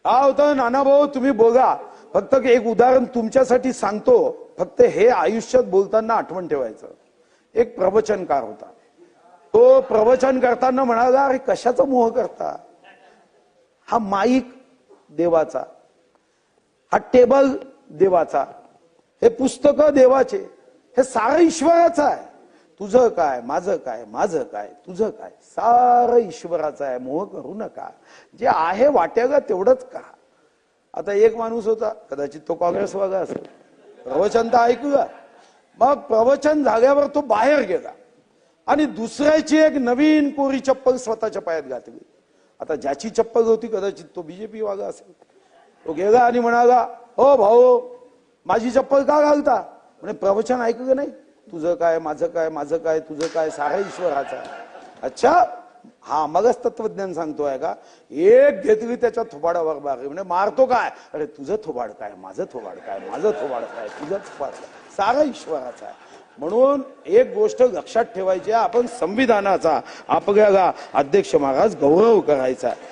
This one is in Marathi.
हा होतं नाना भाऊ, तुम्ही बघा, फक्त एक उदाहरण तुमच्यासाठी सांगतो, फक्त हे आयुष्यात बोलताना आठवण ठेवायचं. एक प्रवचनकार होता, तो प्रवचन करताना म्हणाला, अरे कशाचा मोह करता, हा माईक देवाचा, हा टेबल देवाचा, हे पुस्तक देवाचे, हे सारं ईश्वराचं आहे. तुझं काय, माझं काय, माझं काय, तुझं काय, सारं ईश्वराचं आहे. मोह करू नका, जे आहे वाट्याला तेवढंच का. आता एक माणूस होता, कदाचित तो काँग्रेसवाला असेल, प्रवचन तर ऐकूया, मग प्रवचन झाल्यावर तो बाहेर गेला आणि दुसऱ्याची एक नवीन कोरी चप्पल स्वतःच्या पायात घातली. आता ज्याची चप्पल होती कदाचित तो बीजेपी वाला असेल, तो गेला आणि म्हणाला, हो भाऊ, माझी चप्पल का घालता. म्हणजे प्रवचन ऐकलं नाही, तुझं काय, माझं काय, माझं काय, तुझं काय, सारा ईश्वराचा आहे. अच्छा, हा मगच तत्वज्ञान सांगतोय का. एक घेतली त्याच्या थोबाडावर बागे, म्हणजे मारतो काय, अरे तुझं थोबाड काय, माझं थोबाड काय, माझं थोबाड काय, तुझं थोबाड काय, सारा ईश्वराचा आहे. म्हणून एक गोष्ट लक्षात ठेवायची, आपण संविधानाचा, आपल्याला अध्यक्ष महाराज गौरव करायचा.